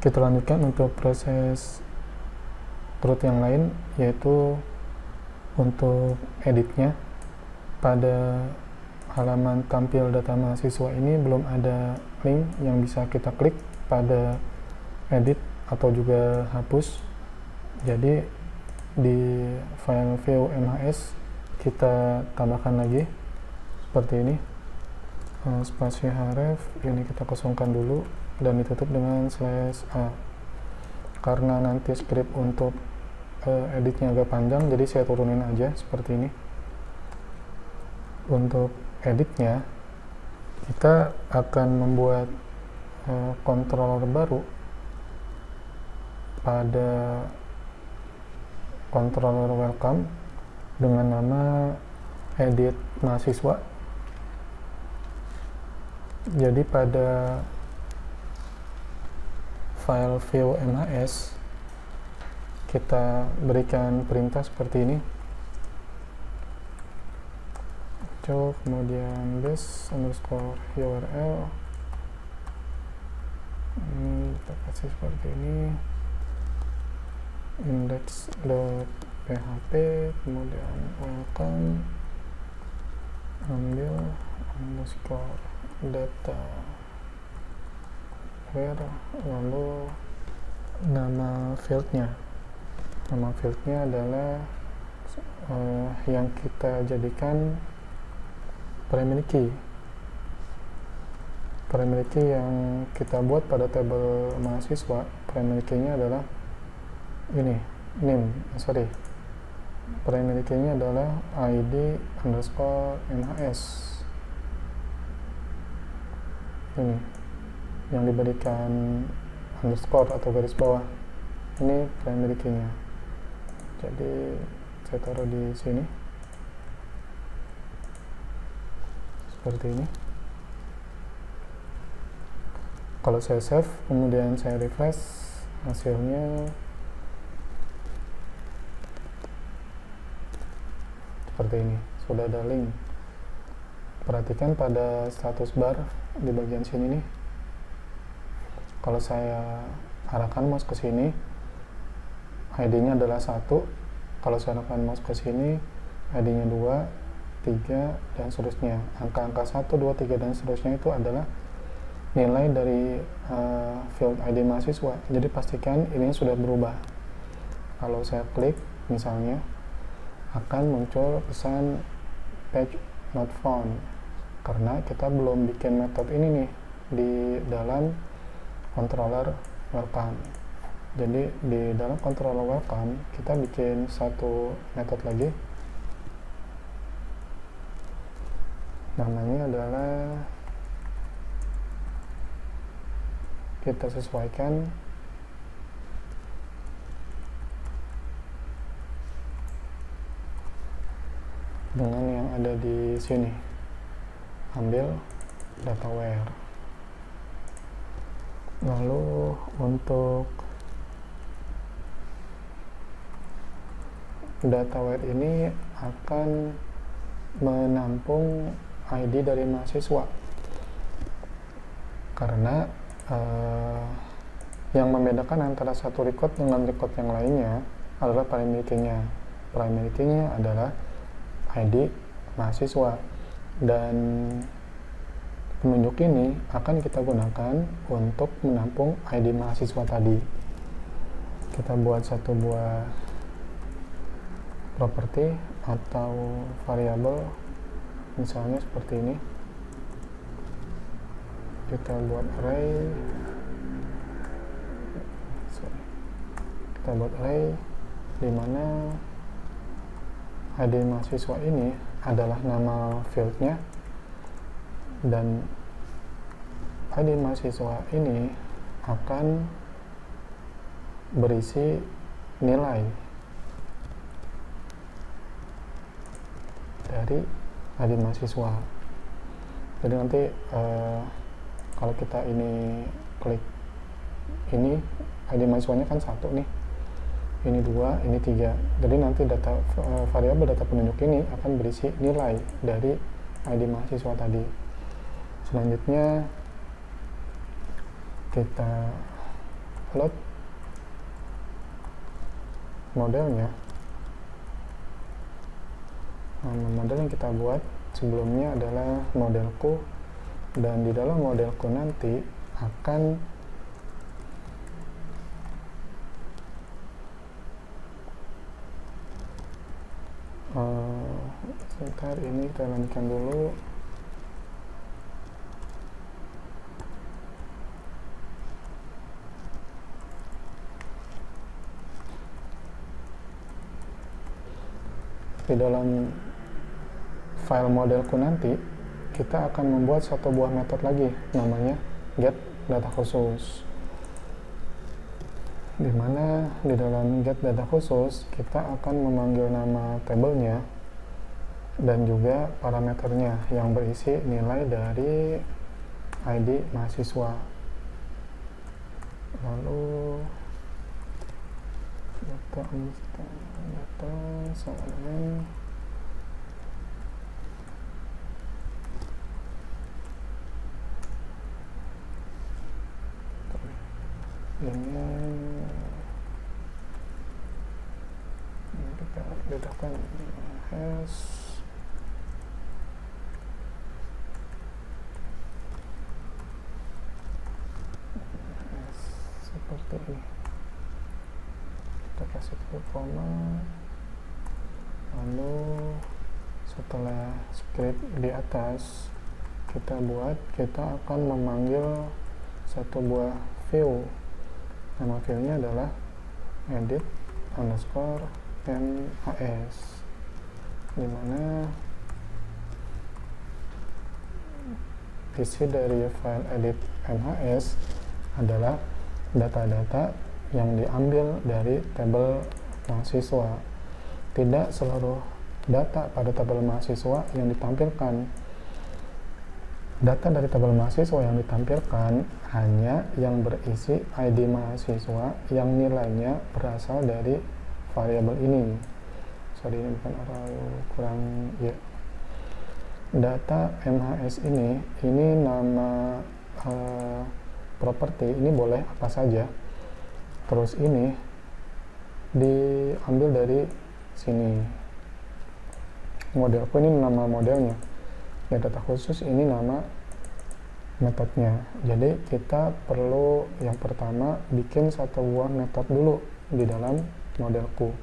Kita lanjutkan untuk proses root yang lain, yaitu untuk editnya. Pada halaman tampil data mahasiswa ini belum ada link yang bisa kita klik pada edit atau juga hapus. Jadi di file view MHS kita tambahkan lagi seperti ini, spasi href ini kita kosongkan dulu dan ditutup dengan /a. Karena nanti script untuk editnya agak panjang, jadi saya turunin aja seperti ini. Untuk editnya kita akan membuat controller baru pada controller welcome dengan nama edit mahasiswa. Jadi pada file view MHS kita berikan perintah seperti ini, kemudian base_url ini kita kasih seperti ini, index.php, kemudian welcome, ambil _data where, lalu nama fieldnya adalah yang kita jadikan primary key yang kita buat pada tabel mahasiswa. Primary key-nya adalah ini, primary key-nya adalah id_mhs ini yang diberikan underscore atau garis bawah. Ini primary key-nya. Jadi saya taruh di sini seperti ini. Kalau saya save kemudian saya refresh, hasilnya seperti ini, sudah ada link. Perhatikan pada status bar di bagian sini nih, kalau saya arahkan mouse ke sini ID-nya adalah 1, kalau saya arahkan mouse ke sini ID-nya 2, 3 dan seterusnya. Angka-angka 1, 2, 3 dan seterusnya itu adalah nilai dari field ID mahasiswa. Jadi pastikan ini sudah berubah. Kalau saya klik misalnya akan muncul pesan page not found karena kita belum bikin metode ini nih di dalam controller welcome. Jadi di dalam controller welcome kita bikin satu metode lagi, namanya adalah, kita sesuaikan dengan yang ada di sini, ambil data where. Lalu untuk data where ini akan menampung ID dari mahasiswa, karena yang membedakan antara satu record dengan record yang lainnya adalah primary key-nya. Primary key-nya adalah ID mahasiswa, dan penunjuk ini akan kita gunakan untuk menampung ID mahasiswa tadi. Kita buat satu buah property atau variabel, misalnya seperti ini. Kita buat array, di mana ID mahasiswa ini adalah nama fieldnya, dan ID mahasiswa ini akan berisi nilai dari ID mahasiswa. Jadi nanti kalau kita ini klik ini, ID mahasiswanya kan 1 nih, ini 2, ini 3. Jadi nanti data variabel data penunjuk ini akan berisi nilai dari ID mahasiswa tadi. Selanjutnya kita load modelnya. Model yang kita buat sebelumnya adalah modelku, dan di dalam modelku nanti akan sebentar, ini kita lanjutkan dulu. Di dalam file modelku nanti kita akan membuat satu buah metode lagi namanya get data khusus, dimana di dalam get data khusus kita akan memanggil nama tabelnya dan juga parameternya yang berisi nilai dari ID mahasiswa. Lalu data sama dengan ini kita letakkan has seperti ini. Kita kasih koma, lalu setelah script di atas kita akan memanggil satu buah view. Nama viewnya adalah edit underscore MHS, dimana isi dari file edit MHS adalah data-data yang diambil dari tabel mahasiswa. Tidak seluruh data pada tabel mahasiswa yang ditampilkan. Data dari tabel mahasiswa yang ditampilkan hanya yang berisi ID mahasiswa yang nilainya berasal dari variabel ini. Sorry, ini bukan kurang ya. Data MHS ini nama properti, ini boleh apa saja. Terus ini diambil dari sini. Modelku ini nama modelnya. Ya, data khusus ini nama metodenya. Jadi kita perlu yang pertama bikin satu buah metode dulu di dalam modelku.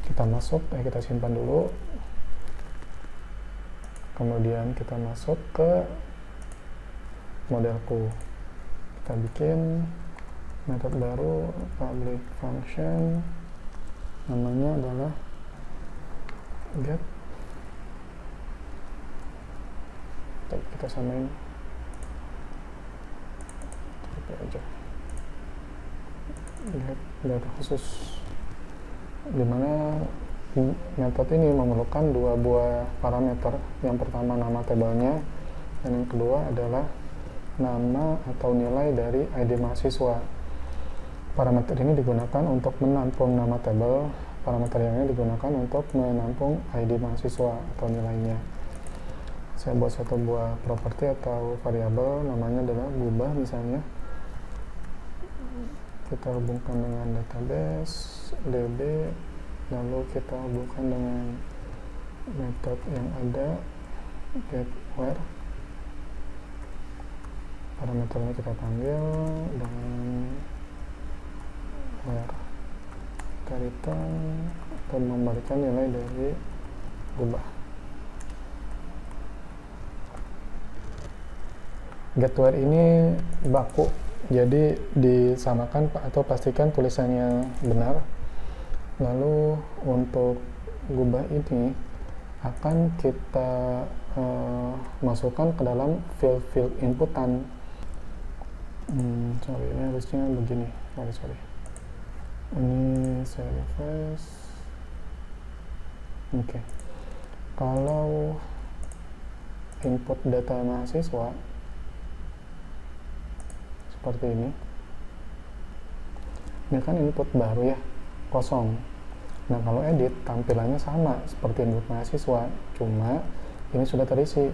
Kita masuk, kita simpan dulu. Kemudian kita masuk ke modelku. Kita bikin metode baru, public function, namanya adalah get. Kita samain seperti aja, get data khusus, dimana metode ini memerlukan dua buah parameter. Yang pertama nama tabelnya, dan yang kedua adalah nama atau nilai dari ID mahasiswa. Parameter ini digunakan untuk menampung nama tabel, parameter yang ini digunakan untuk menampung ID mahasiswa atau nilainya. Saya buat satu buah properti atau variabel, namanya adalah gubah misalnya. Kita hubungkan dengan database db, lalu kita hubungkan dengan metode yang ada get where. Parameternya kita panggil dengan where. Kita return atau memberikan nilai dari gubah. Get where ini baku, jadi disamakan atau pastikan tulisannya benar. Lalu untuk gubah ini akan kita masukkan ke dalam field inputan. Sorry, ini harusnya begini. Sorry. Ini saya refresh. Oke. Kalau input data mahasiswa seperti ini kan input baru ya, kosong. Nah, kalau edit tampilannya sama seperti input mahasiswa, cuma ini sudah terisi.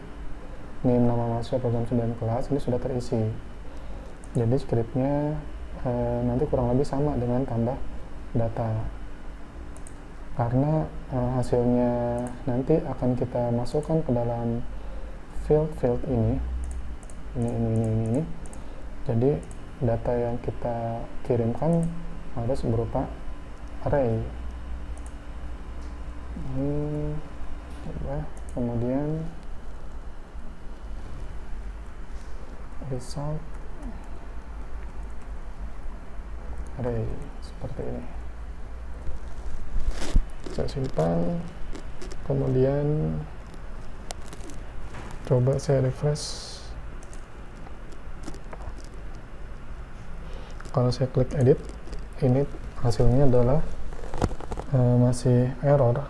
Ini nama mahasiswa program 9 kelas ini sudah terisi. Jadi scriptnya nanti kurang lebih sama dengan tambah data, karena hasilnya nanti akan kita masukkan ke dalam field ini. Jadi data yang kita kirimkan harus berupa array. Kemudian result array seperti ini. Saya simpan, kemudian coba saya refresh. Kalau saya klik edit, ini hasilnya adalah masih error.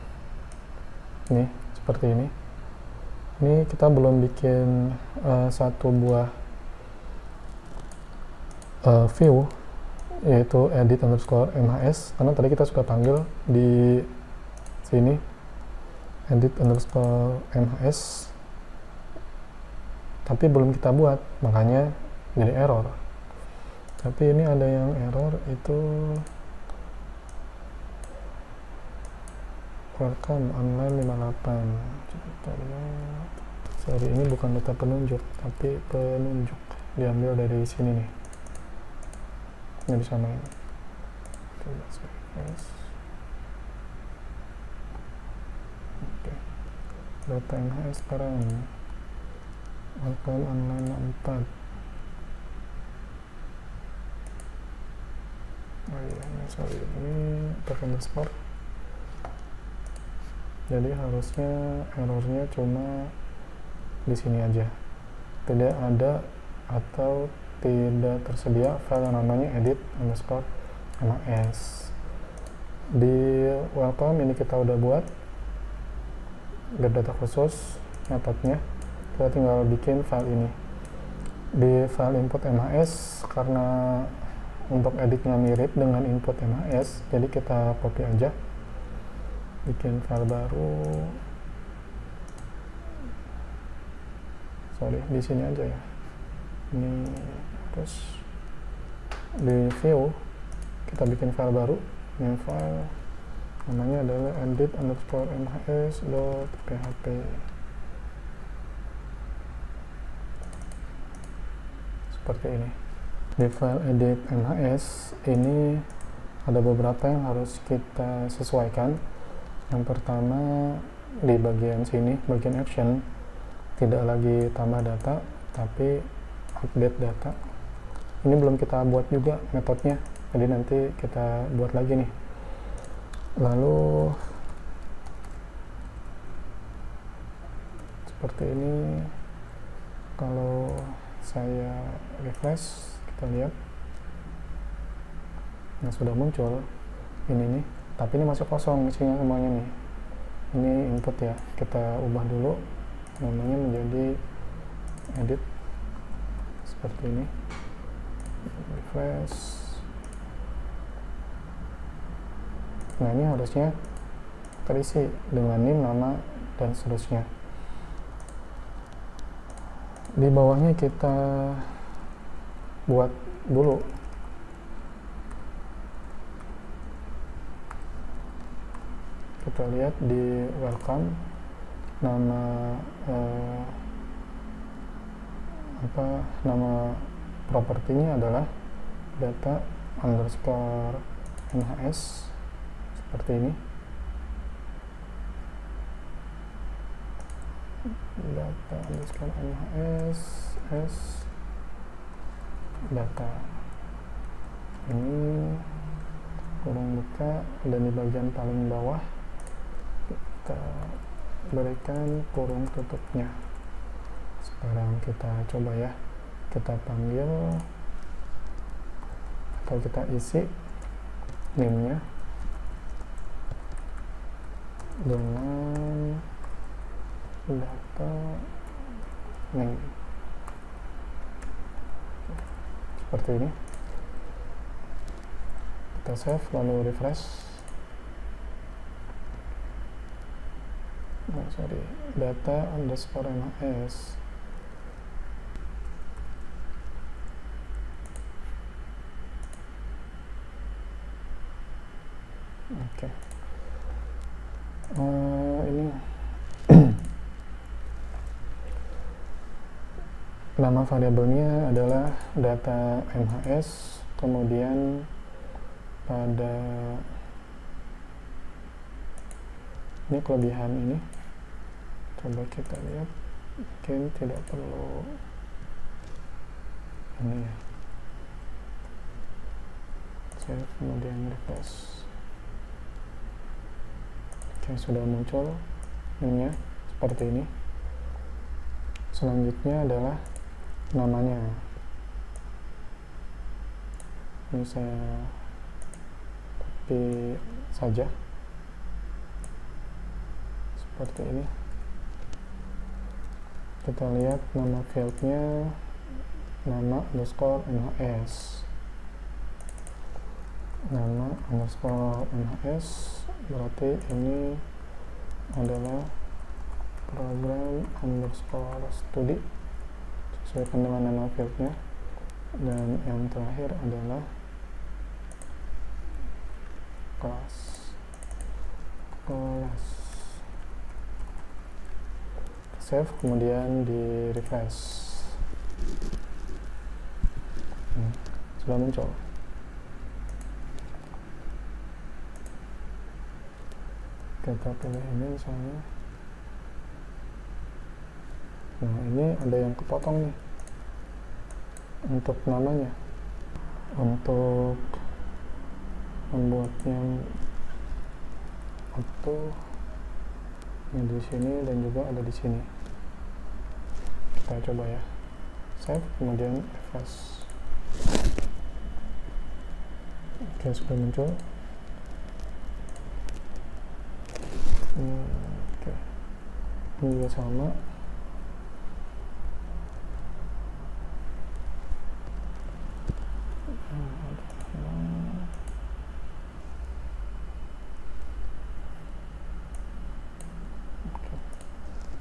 Nih, seperti ini. Ini kita belum bikin satu buah view, yaitu edit_mhs, karena tadi kita sudah panggil di sini edit_mhs, tapi belum kita buat, makanya jadi error. Tapi ini ada yang error, itu welcome online 58. Kita lihat, sorry, ini bukan data penunjuk, tapi penunjuk diambil dari sini nih. Ini bisa main. Coba refresh. Oke. Data MHS sekarang. Welcome online 4. Oh iya, sorry, ini underscore. Jadi harusnya errornya cuma di sini aja, tidak ada atau tidak tersedia file yang namanya edit_mhs. Di welcome ini kita udah buat get data khusus metodenya, kita tinggal bikin file ini. Di file input mhs, karena untuk editnya mirip dengan input mhs, jadi kita copy aja, bikin file baru. Sorry, di sini aja ya. Ini terus di view kita bikin file baru. New file namanya adalah edit_mhs.php. Seperti ini. Di file edit mhs ini ada beberapa yang harus kita sesuaikan. Yang pertama, di bagian sini, bagian action, tidak lagi tambah data, tapi update data. Ini belum kita buat juga metodenya, jadi nanti kita buat lagi nih. Lalu seperti ini, kalau saya refresh, kita lihat yang sudah muncul ini nih, tapi ini masih kosong isinya semuanya nih. Ini input ya, kita ubah dulu namanya menjadi edit seperti ini. Refresh. Nah, ini harusnya terisi dengan name, nama, dan seterusnya. Di bawahnya kita buat dulu. Kita lihat di welcome, nama nama propertinya adalah data_mhs seperti ini. Data_mhs data. Ini kurung buka, dan di bagian paling bawah kita berikan kurung tutupnya. Sekarang kita coba ya, kita panggil atau kita isi name-nya dengan data name seperti ini. Kita save lalu refresh. data_mhs. Oke. Ini nama variabelnya adalah data MHS, kemudian pada ini kelebihan ini coba kita lihat, mungkin tidak perlu ini ya, save kemudian refresh. Oke, sudah muncul ininya seperti ini. Selanjutnya adalah namanya. Ini saya copy saja seperti ini. Kita lihat nama fieldnya nama underscore NHS. Nama underscore NHS berarti ini adalah program underscore studi, sesuaikan dengan nama fieldnya. Dan yang terakhir adalah kelas. Save kemudian di refresh. Sudah muncul. Kita pilih ini misalnya. Nah, ini ada yang kepotong nih untuk namanya. Untuk membuatnya itu ini di sini dan juga ada di sini. Kita coba ya, save kemudian refresh. Oke, sudah muncul. Oke, ini juga sama.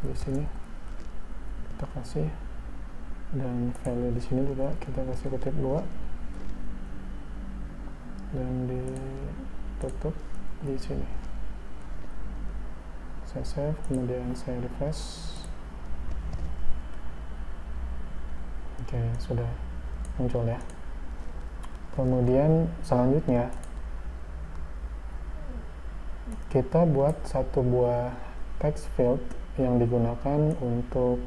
Di sini kita kasih, dan value di sini juga kita kasih ketik 2 dan ditutup di sini. Saya save kemudian saya refresh. Oke, sudah muncul ya. Kemudian selanjutnya kita buat satu buah text field yang digunakan untuk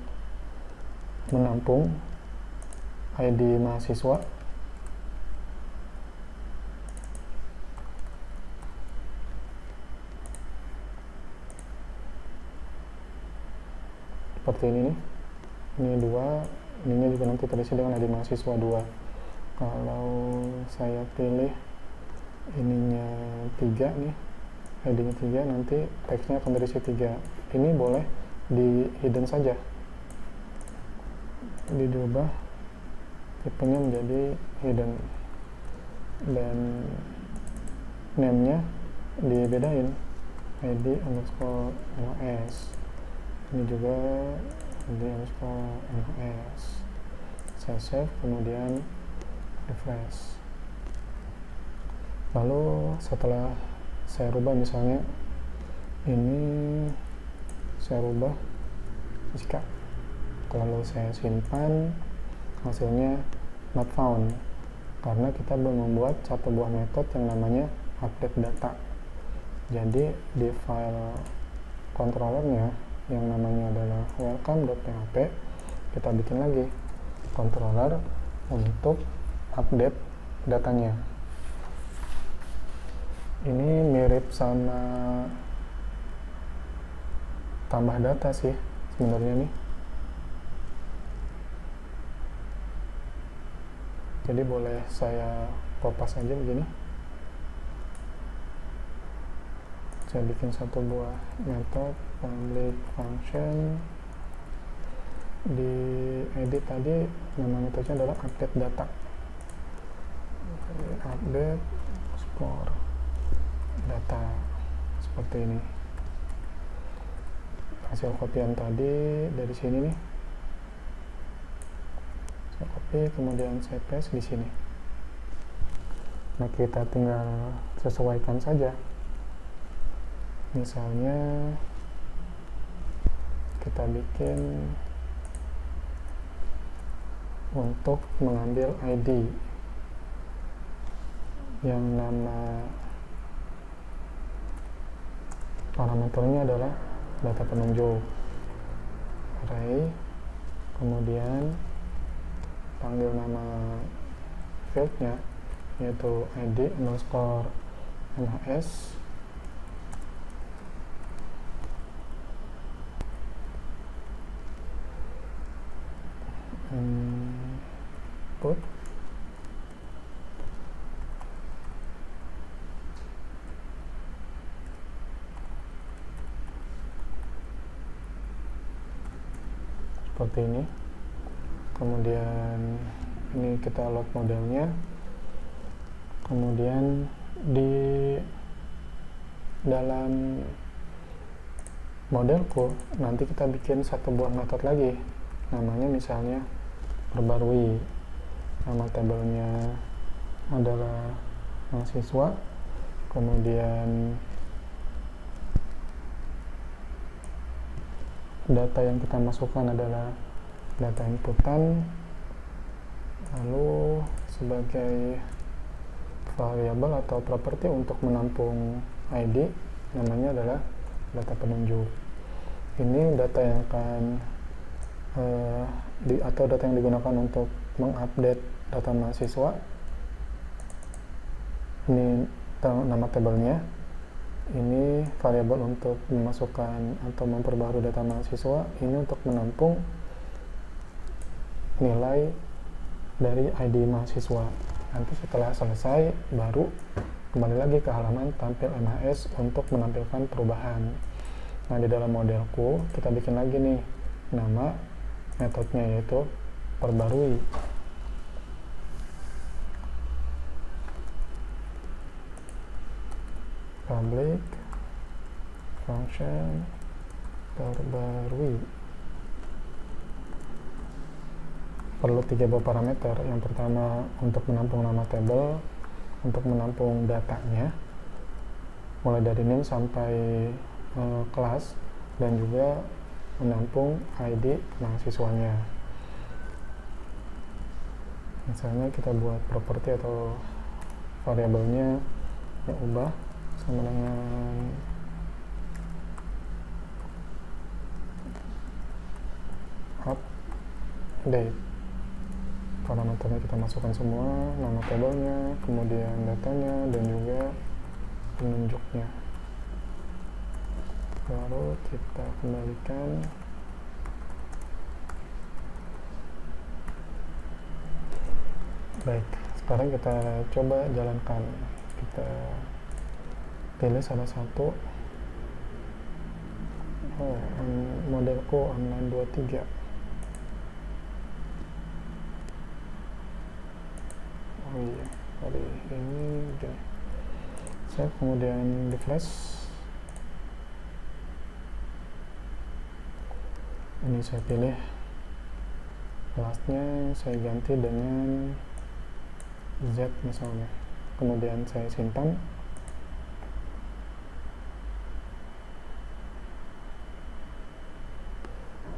menampung ID mahasiswa. Seperti ini nih. Ini 2, ininya juga nanti terisi dengan ID mahasiswa 2. Kalau saya pilih ininya 3 nih, ID-nya 3, nanti teksnya akan terisi 3. Ini boleh di hidden saja, diubah tipenya menjadi hidden, dan name-nya dibedain ID underscore NHS. Ini juga ID underscore NHS. Saya save kemudian refresh. Lalu setelah saya rubah, misalnya ini saya rubah jika, kalau saya simpan hasilnya not found, karena kita belum membuat satu buah metode yang namanya update data. Jadi di file controllernya yang namanya adalah welcome.php, kita bikin lagi controller untuk update datanya. Ini mirip sama tambah data sih sebenarnya nih. Jadi boleh saya kopas aja begini. Saya bikin satu buah method public function. Di edit tadi nama metodenya adalah update data. Update score data seperti ini. Hasil kopian tadi dari sini nih, saya copy kemudian saya paste di sini. Nah, kita tinggal sesuaikan saja Misalnya kita bikin untuk mengambil ID yang nama parameternya adalah data penunjuk, array, kemudian panggil nama fieldnya yaitu id underscore nhs, input seperti ini. Kemudian ini kita load modelnya, kemudian di dalam modelku nanti kita bikin satu buah metode lagi, namanya misalnya perbarui. Nama tabelnya adalah mahasiswa, kemudian data yang kita masukkan adalah data inputan, lalu sebagai variabel atau properti untuk menampung ID namanya adalah data penunjuk. Ini data yang akan atau data yang digunakan untuk mengupdate data mahasiswa. Ini nama tabelnya. Ini variabel untuk memasukkan atau memperbarui data mahasiswa. Ini untuk menampung nilai dari ID mahasiswa. Nanti setelah selesai baru kembali lagi ke halaman tampil MHS untuk menampilkan perubahan. Nah, di dalam modelku kita bikin lagi nih nama metodenya yaitu perbarui. Public function perbarui. Perlu 3 buah parameter. Yang pertama untuk menampung nama tabel, untuk menampung datanya mulai dari name sampai kelas, dan juga menampung ID mahasiswanya. Misalnya kita buat properti atau variabelnya ya ubah sama dengan update. Parameternya kita masukkan semua, nama tabelnya, kemudian datanya, dan juga penunjuknya. Lalu kita kembalikan. Baik, sekarang kita coba jalankan. Kita pilih salah satu. Modelku online 23. Oh iya, hari ini gini. Saya kemudian di flash. Ini saya pilih kelasnya, saya ganti dengan Z misalnya. Kemudian saya simpan.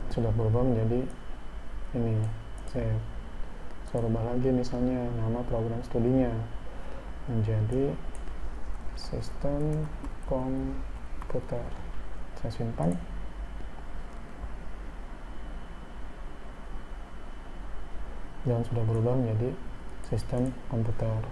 Sudah berubah menjadi ini. Saya rubah lagi misalnya nama program studinya menjadi sistem komputer. Saya simpan. Dan sudah berubah menjadi sistem komputer.